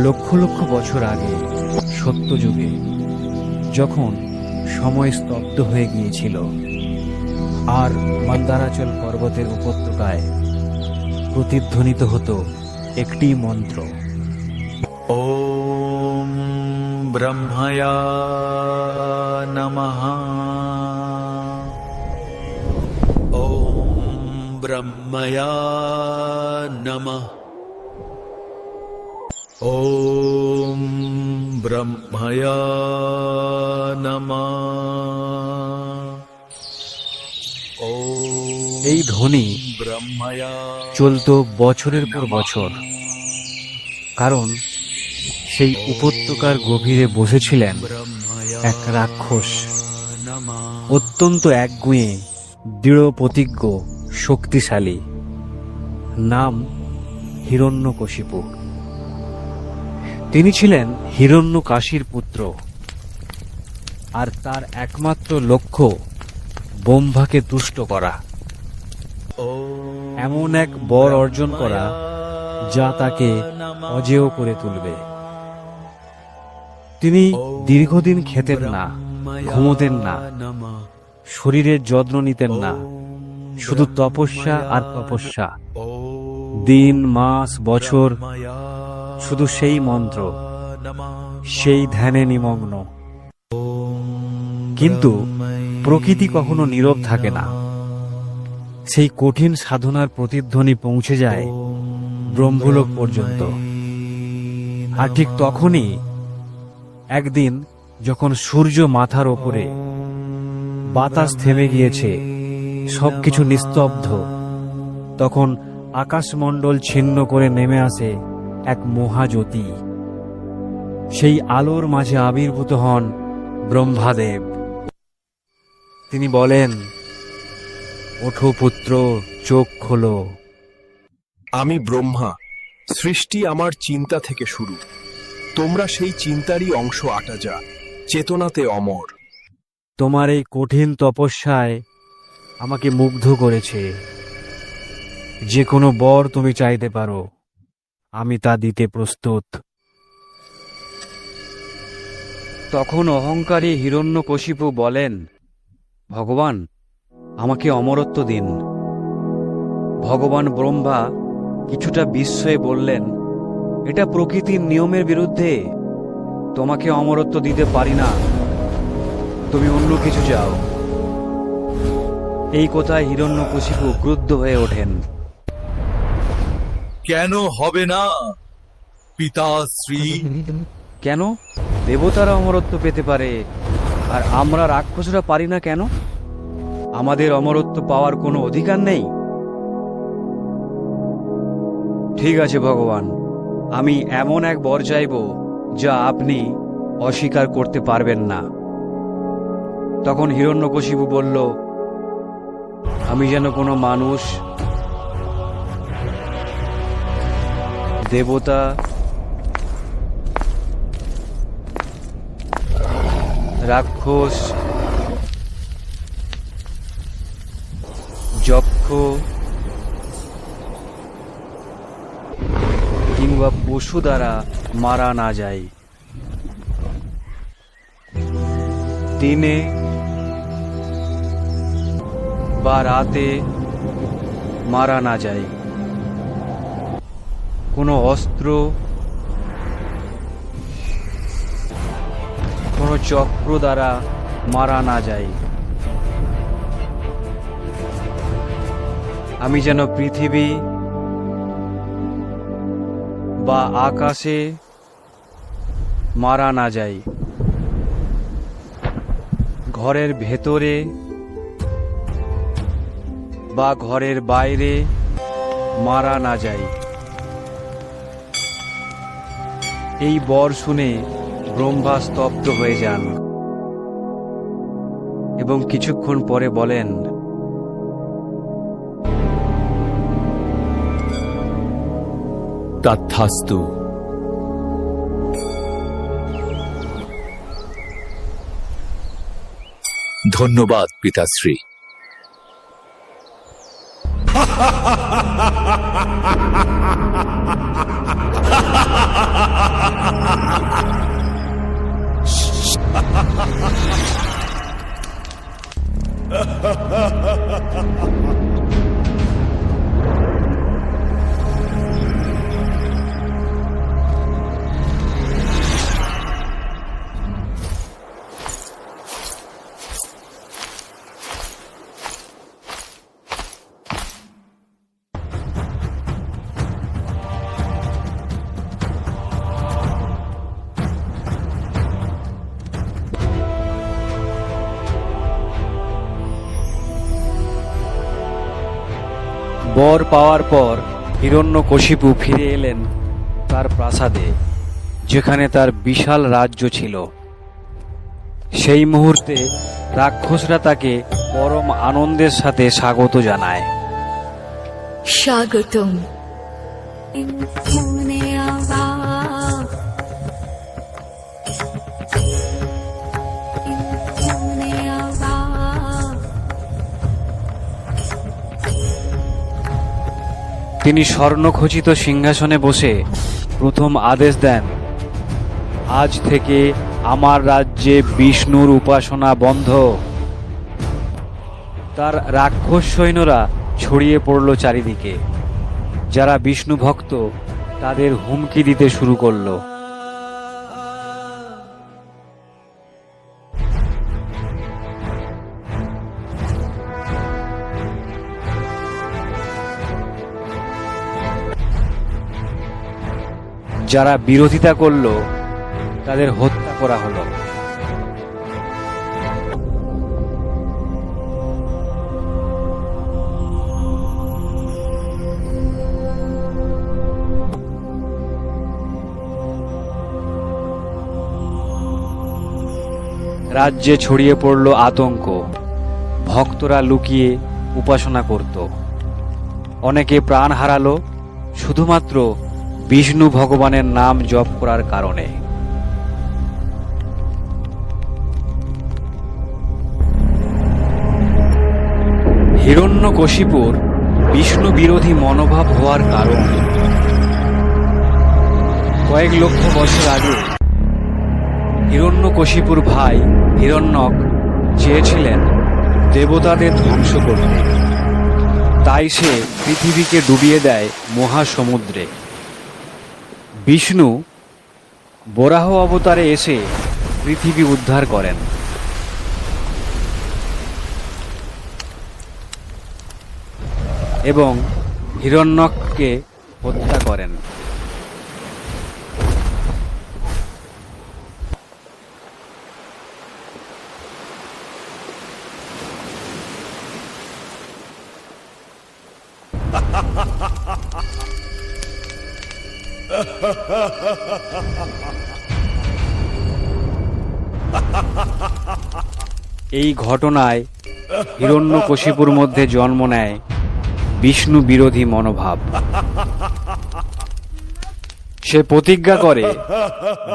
লক্ষ লক্ষ বছর আগে, সত্যযুগে, যখন সময় স্তব্ধ হয়ে গিয়েছিল আর মন্দারাচল পর্বতের উপত্যকায় প্রতিধ্বনিত হতো একটি মন্ত্র, ওম ব্রহ্ময়া নমঃ। ওম ব্রহ্ময়া নমঃ। ওম ব্রহ্ময়া নমঃ। এই ধ্বনি ব্রহ্ময়া চলত বছরের পর বছর, কারণ সেই উপত্যকার গভীরে বসেছিলেন এক রাক্ষস, অত্যন্ত একগুঁয়ে, দৃঢ় প্রতিজ্ঞ, শক্তিশালী। নাম হিরণ্যকশিপু। তিনি ছিলেন হিরণ্যকাশীর পুত্র, আর তার একমাত্র লক্ষ্য ব্রহ্মাকে তুষ্ট করা, এমন এক বর অর্জন করা যা তাকে অজেয় করে তুলবে। তিনি দীর্ঘদিন খেতেন না, ঘুমোতেন না, শরীরের যত্ন নিতেন না, শুধু তপস্যা আর তপস্যা। দিন, মাস, বছর শুধু সেই মন্ত্র, সেই ধ্যানে নিমগ্ন। কিন্তু প্রকৃতি কখনো নীরব থাকে না। সেই কঠিন সাধনার প্রতিধ্বনি পৌঁছে যায় ব্রহ্মলোক পর্যন্ত। আর ঠিক তখনই একদিন, যখন সূর্য মাথার ওপরে, বাতাস থেমে গিয়েছে, সবকিছু নিস্তব্ধ, তখন আকাশমণ্ডল ছিন্ন করে নেমে আসে এক মহাজ্যোতি। সেই আলোর মাঝে আবির্ভূত হন ব্রহ্মাদেব। তিনি বলেন, ওঠো পুত্র, চোখ খোলো। আমি ব্রহ্মা। সৃষ্টি আমার চিন্তা থেকে শুরু। তোমরা সেই চিন্তারই অংশ। আটা যা চেতনাতে অমর। তোমার এই কঠিন তপস্যায় আমাকে মুগ্ধ করেছে। যে কোনো বর তুমি চাইতে পারো, আমি তা দিতে প্রস্তুত। তখন অহংকারী হিরণ্যকশিপু বলেন, ভগবান, আমাকে অমরত্ব দিন। ভগবান ব্রহ্মা কিছুটা বিস্ময়ে বললেন, এটা প্রকৃতির নিয়মের বিরুদ্ধে। তোমাকে অমরত্ব দিতে পারি না, তুমি অন্য কিছু চাও। এই কথায় হিরণ্যকশিপু ক্রুদ্ধ হয়ে ওঠেন। কেন হবে না পিতাশ্রী? কেন? দেবতারা অমরত্ব পেতে পারে, আর আমরা রাক্ষসরা পারি না কেন? আমাদের অমরত্ব পাওয়ার কোনো অধিকার নেই? ঠিক আছে ভগবান, আমি এমন এক বর চাইব যা আপনি অস্বীকার করতে পারবেন না। তখন হিরণ্যকশিপু বলল, আমি যেন কোনো মানুষ, দেবতা, রাক্ষস, যক্ষ কিংবা পশু দ্বারা মারা না যায়। দিনে বা রাতে মারা না যায়। কোনো অস্ত্র, কোনো চক্র দ্বারা মারা না যায়। আমি যেন পৃথিবী বা আকাশে মারা না যাই, ঘরের ভেতরে বা ঘরের বাইরে মারা না যাই। এই বর শুনে ব্রহ্মা স্তব্ধ হয়ে যান এবং কিছুক্ষণ পরে বলেন, তথাস্তু। ধন্যবাদ পিতাশ্রী। বর পাওয়ার পর হিরণ্যকশিপু ফিরে এলেন তার প্রাসাদে, যেখানে তার বিশাল রাজ্য ছিল। সেই মুহূর্তে রাক্ষসরা তাকে পরম আনন্দের সাথে স্বাগত জানায়। স্বাগতম। তিনি স্বর্ণখচিত সিংহাসনে বসে প্রথম আদেশ দেন, আজ থেকে আমার রাজ্যে বিষ্ণুর উপাসনা বন্ধ। তার রাক্ষস সৈন্যরা ছড়িয়ে পড়ল চারিদিকে। যারা বিষ্ণু ভক্ত তাদের হুমকি দিতে শুরু করলো। যারা বিরোধিতা করলো তাদের হত্যা করা হলো। রাজ্যে ছড়িয়ে পড়ল আতঙ্ক। ভক্তরা লুকিয়ে উপাসনা করত। অনেকে প্রাণ হারালো শুধুমাত্র বিষ্ণু ভগবানের নাম জপ করার কারণে। হিরণ্যকশিপুর বিষ্ণু বিরোধী মনোভাব হওয়ার কারণ, কয়েক লক্ষ বছর আগে হিরণ্যকশিপুর ভাই হিরণ্যক চেয়েছিলেন দেবতাদের ধ্বংস করতে। তাই সে পৃথিবীকে ডুবিয়ে দেয় মহাসমুদ্রে। বিষ্ণু বরাহ অবতারে এসে পৃথিবী উদ্ধার করেন। এবং হিরণ্যককে হত্যা করেন। এই ঘটনায় হিরণ্যকশিপুর মধ্যে জন্ম নেয় বিষ্ণু বিরোধী মনোভাব। সে প্রতিজ্ঞা করে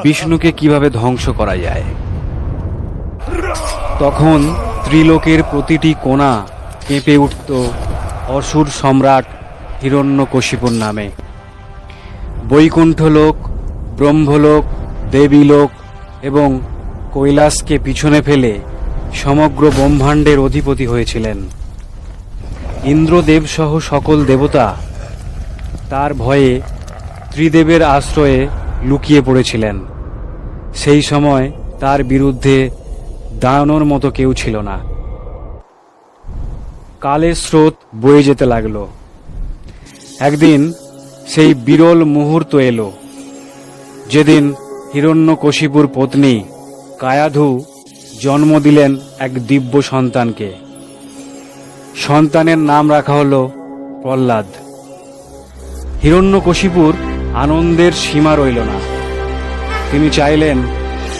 বিষ্ণুকে কিভাবে ধ্বংস করা যায়। তখন ত্রিলোকের প্রতিটি কোণা কেঁপে উঠত অসুর সম্রাট হিরণ্যকশিপুর নামে। বৈকুণ্ঠলোক, ব্রহ্মলোক, দেবীলোক এবং কৈলাসকে পিছনে ফেলে সমগ্র ব্রহ্মাণ্ডের অধিপতি হয়েছিলেন। ইন্দ্রদেব সহ সকল দেবতা তার ভয়ে ত্রিদেবের আশ্রয়ে লুকিয়ে পড়েছিলেন। সেই সময় তার বিরুদ্ধে দাঁড়ানোর মতো কেউ ছিল না। কালের স্রোত বয়ে যেতে লাগলো। একদিন সেই বিরল মুহূর্ত এলো, যেদিন হিরণ্যকশিপুর পত্নী কায়াধু জন্ম দিলেন এক দিব্য সন্তানকে। সন্তানের নাম রাখা হলো প্রহ্লাদ। হিরণ্যকশিপুর আনন্দের সীমা রইল না। তিনি চাইলেন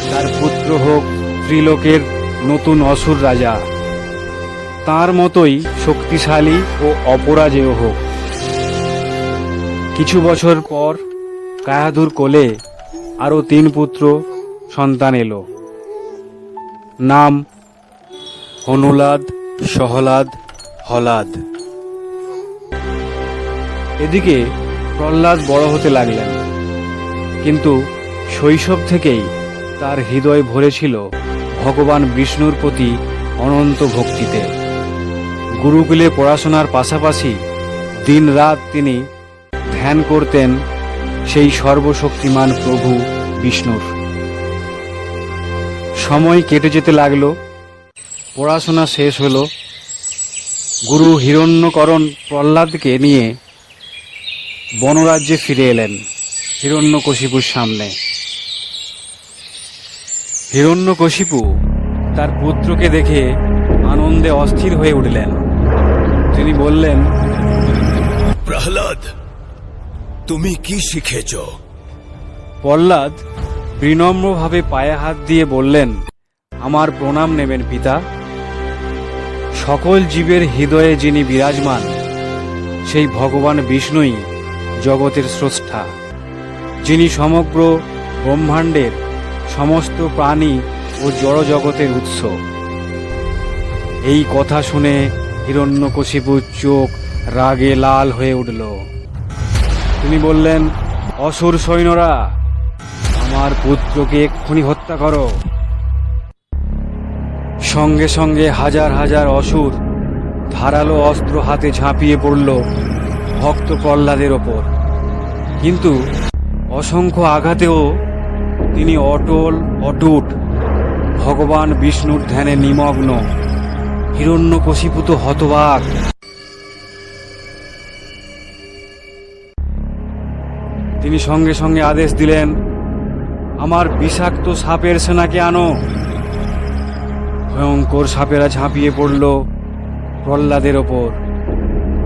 তার পুত্র হোক ত্রিলোকের নতুন অসুর রাজা, তার মতোই শক্তিশালী ও অপরাজেয় হোক। কিছু বছর পর কায়াধুর কোলে আরো 3 পুত্র সন্তান এলো। নাম হনুলাদ, সহলাদ, হলাদ। এদিকে প্রহ্লাদ বড় হতে লাগলেন, কিন্তু শৈশব থেকেই তার হৃদয় ভরেছিল ভগবান বিষ্ণুর প্রতি অনন্ত ভক্তিতে। গুরুকুলে পড়াশোনার পাশাপাশি দিনরাত তিনি ধ্যান করতেন সেই সর্বশক্তিমান প্রভু বিষ্ণুর। সময় কেটে যেতে লাগলো, পড়াশোনা শেষ হলো। গুরু হিরণ্যকরণ প্রহ্লাদকে নিয়ে বনরাজ্যে ফিরে এলেন হিরণ্যকশিপুর সামনে। হিরণ্যকশিপু তার পুত্রকে দেখে আনন্দে অস্থির হয়ে উঠলেন। তিনি বললেন, প্রহ্লাদ, তুমি কি শিখেছ? প্রহ্লাদ বিনম্রভাবে পায়ে হাত দিয়ে বললেন, আমার প্রণাম নেবেন পিতা। সকল জীবের হৃদয়ে যিনি বিরাজমান, সেই ভগবান বিষ্ণুই জগতের স্রষ্টা, যিনি সমগ্র ব্রহ্মাণ্ডের সমস্ত প্রাণী ও জড় জগতের উৎস। এই কথা শুনে হিরণ্যকশিপুর চোখ রাগে লাল হয়ে উঠল। তিনি বললেন, অসুর সৈন্যরা, আমার পুত্রকে এক্ষুনি হত্যা করো। সঙ্গে সঙ্গে হাজার হাজার অসুর ধারালো অস্ত্র হাতে ঝাঁপিয়ে পড়ল ভক্ত প্রহ্লাদের ওপর। কিন্তু অসংখ্য আঘাতেও তিনি অটুট ভগবান বিষ্ণুর ধ্যানে নিমগ্ন। হিরণ্যকশিপু তো হতবাক। তিনি সঙ্গে সঙ্গে আদেশ দিলেন, আমার বিষাক্ত সাপের সেনাকে আনো। ভয়ঙ্কর সাপেরা ঝাঁপিয়ে পড়ল প্রহ্লাদের ওপর,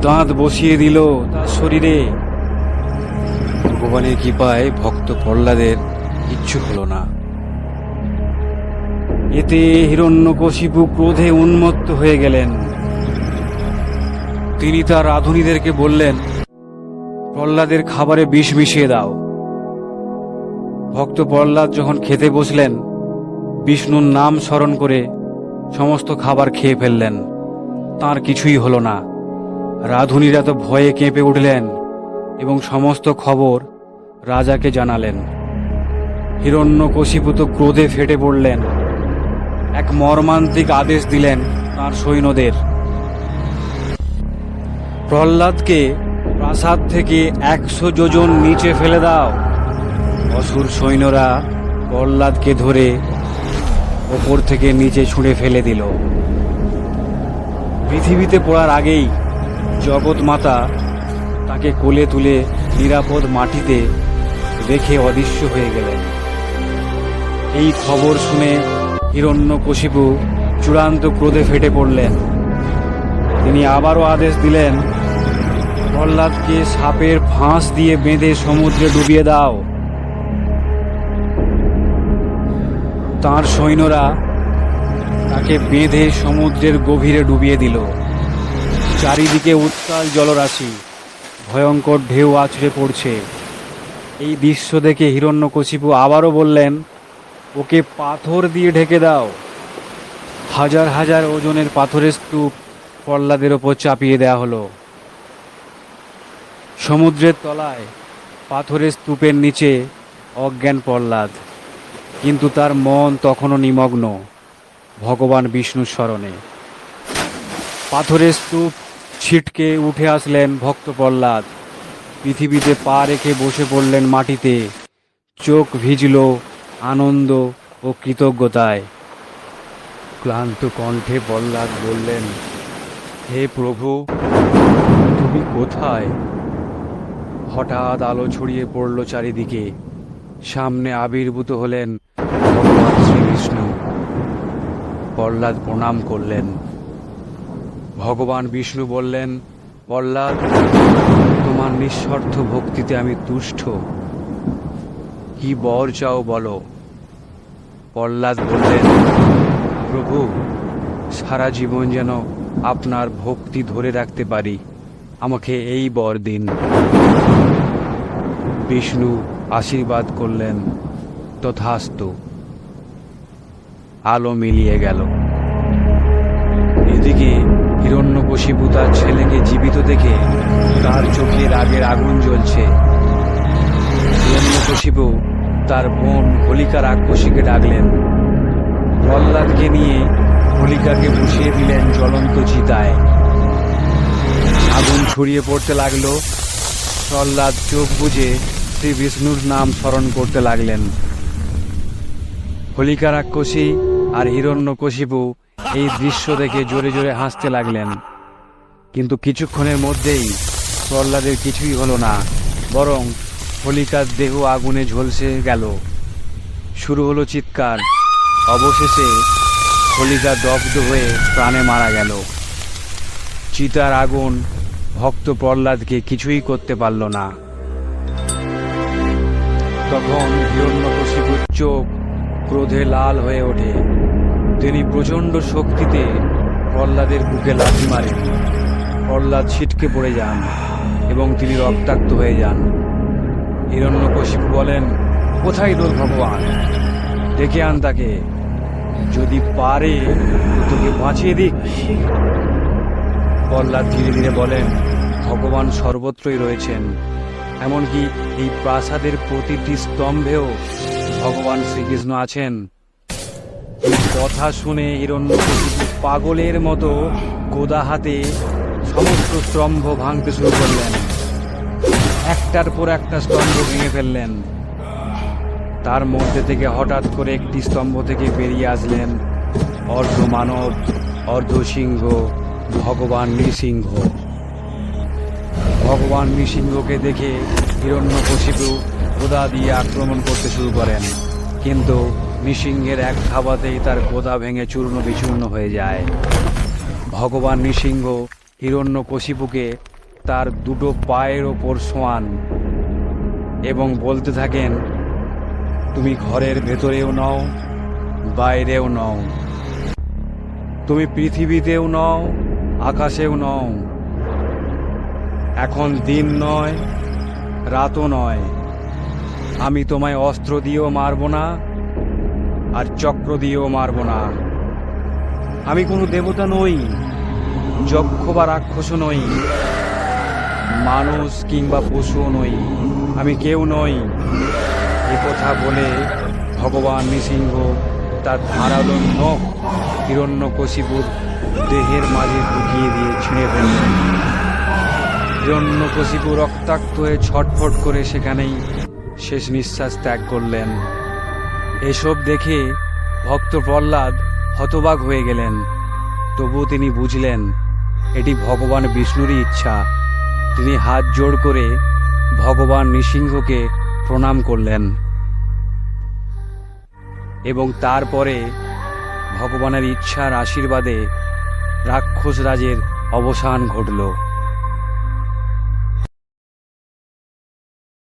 দাঁত বসিয়ে দিল তার শরীরে। ভগবানের কৃপায় ভক্ত প্রহ্লাদের কিচ্ছু হলো না। এতে হিরণ্যকশিপু ক্রোধে উন্মত্ত হয়ে গেলেন। তিনি তার রাধুনীদেরকে বললেন, প্রহ্লাদের খাবারে বিষ মিশিয়ে দাও। ভক্ত প্রহ্লাদ যখন খেতে বসলেন, বিষ্ণুর নাম স্মরণ করে সমস্ত খাবার খেয়ে ফেললেন। তার কিছুই হলো না। রাধুনীরা তো ভয়ে কেঁপে উঠলেন এবং সমস্ত খবর রাজাকে জানালেন। হিরণ্যকশিপু তো ক্রোধে ফেটে পড়লেন। এক মর্মান্তিক আদেশ দিলেন তার সৈন্যদের, প্রহ্লাদকে প্রাসাদ থেকে 100 যোজন নিচে ফেলে দাও। অসুর সৈন্যরা প্রহ্লাদকে ধরে ওপর থেকে নিচে ছুঁড়ে ফেলে দিল। পৃথিবীতে পড়ার আগেই জগৎ মাতা তাকে কোলে তুলে নিরাপদ মাটিতে রেখে অদৃশ্য হয়ে গেলেন। এই খবর শুনে হিরণ্যকশিপু চূড়ান্ত ক্রোধে ফেটে পড়লেন। তিনি আবারও আদেশ দিলেন, প্রহ্লাদকে সাপের ফাঁস দিয়ে বেঁধে সমুদ্রে ডুবিয়ে দাও। তাঁর সৈন্যরা তাকে বেঁধে সমুদ্রের গভীরে ডুবিয়ে দিল। চারিদিকে উত্তাল জলরাশি, ভয়ঙ্কর ঢেউ আছড়ে পড়ছে। এই দৃশ্য দেখে হিরণ্যকশিপু আবারও বললেন, ওকে পাথর দিয়ে ঢেকে দাও। হাজার হাজার ওজনের পাথরের স্তূপ প্রহ্লাদের ওপর চাপিয়ে দেয়া হলো। সমুদ্রের তলায় পাথরের স্তূপের নিচে অজ্ঞান প্রহ্লাদ, কিন্তু তার মন তখনও নিমগ্ন ভগবান বিষ্ণুর স্মরণে। পাথরের স্তূপ ছিটকে উঠে আসলেন ভক্ত প্রহ্লাদ। পৃথিবীতে পা রেখে বসে পড়লেন মাটিতে। চোখ ভিজল আনন্দ ও কৃতজ্ঞতায়। ক্লান্ত কণ্ঠে প্রহ্লাদ বললেন, হে প্রভু, তুমি কোথায়? হঠাৎ আলো ছড়িয়ে পড়ল চারিদিকে। সামনে আবির্ভূত হলেন ভগবান শ্রীবিষ্ণু। প্রহ্লাদ প্রণাম করলেন। ভগবান বিষ্ণু বললেন, প্রহ্লাদ, তোমার নিঃস্বার্থ ভক্তিতে আমি তুষ্ট। কি বর চাও বলো। প্রহ্লাদ বললেন, প্রভু, সারা জীবন যেন আপনার ভক্তি ধরে রাখতে পারি, আমাকে এই বর দিন। বিষ্ণু আশীর্বাদ করলেন, তথাস্তু। আলো মিলিয়ে গেল। এদিকে হিরণ্যকশিপু তার ছেলেকে জীবিত দেখে তার চোখে রাগের আগুন জ্বলছে। হিরণ্যকশিপু তার বোন হোলিকা রাক্ষসীকে ডাকলেন। প্রহ্লাদকে নিয়ে হোলিকাকে বসিয়ে দিলেন জ্বলন্ত চিতায়। আগুন ছড়িয়ে পড়তে লাগলো। প্রহ্লাদ চোখ বুজে শ্রী বিষ্ণুর নাম স্মরণ করতে লাগলেন। হোলিকা রাক্ষসী আর হিরণ্যকশিপু এই দৃশ্য দেখে জোরে জোরে হাসতে লাগলেন। কিন্তু কিছুক্ষণের মধ্যেই প্রহ্লাদের কিছুই হলো না, বরং হোলিকার দেহ আগুনে ঝলসে গেল। শুরু হলো চিৎকার। অবশেষে হোলিকা দগ্ধ হয়ে প্রাণে মারা গেল। চিতার আগুন ভক্ত প্রহ্লাদকে কিছুই করতে পারল না। তখন হিরণ্যকশিপুর চোখ ক্রোধে লাল হয়ে ওঠে। তিনি প্রচণ্ড শক্তিতে প্রহ্লাদের বুকে লাথি মারেন। প্রহ্লাদ ছিটকে পড়ে যান এবং তিনি রক্তাক্ত হয়ে যান। হিরণ্যকশিপু বলেন, কোথায় তোর ভগবান? ডেকে আন তাকে, যদি পারে তোকে বাঁচিয়ে দিক। প্রহ্লাদ ধীরে ধীরে বলেন, ভগবান সর্বত্রই রয়েছেন, এমনকি এই প্রাসাদের প্রতিটি স্তম্ভেও ভগবান শ্রীকৃষ্ণ আছেন। এই কথা শুনে হিরণ্যকশিপু পাগলের মতো গোদা হাতে সমস্ত স্তম্ভ ভাঙতে শুরু করলেন। একটার পর একটা স্তম্ভ ভেঙে ফেললেন। তার মধ্যে থেকে হঠাৎ করে একটি স্তম্ভ থেকে বেরিয়ে আসলেন অর্ধ মানব অর্ধ সিংহ ভগবান নৃসিংহ। ভগবান নৃসিংহকে দেখে হিরণ্যকশিপু গোদা দিয়ে আক্রমণ করতে শুরু করেন, কিন্তু নৃসিংহের এক ধাবাতেই তার গোদা ভেঙে চূর্ণ বিচূর্ণ হয়ে যায়। ভগবান নৃসিংহ হিরণ্যকশিপুকে তার দুটো পায়ের ওপর শোয়ান এবং বলতে থাকেন, তুমি ঘরের ভেতরেও নও, বাইরেও নও, তুমি পৃথিবীতেও নও, আকাশেও নও। এখন দিন নয়, রাতও নয়। আমি তোমায় অস্ত্র দিয়েও মারব না, আর চক্র দিয়েও মারব না। আমি কোনো দেবতা নই, যক্ষ বা রাক্ষস নই, মানুষ কিংবা পশুও নই, আমি কেউ নই। এ কথা বলে ভগবান নৃসিংহ তার ধারালো নখ হিরণ্যকশিপুর দেহের মাঝে ঢুকিয়ে দিয়ে ছিঁড়ে ফেললেন। হিরণ্যকশিপু রক্তাক্ত হয়ে ছটফট করে সেখানেই শেষ নিঃশ্বাস ত্যাগ করলেন। এসব দেখে ভক্ত প্রহ্লাদ হতবাক হয়ে গেলেন। তবু তিনি বুঝলেন এটি ভগবান বিষ্ণুরই ইচ্ছা। তিনি হাত জোড় করে ভগবান নৃসিংহকে প্রণাম করলেন এবং তারপরে ভগবানের ইচ্ছার আশীর্বাদে রাক্ষস রাজের অবসান ঘটল।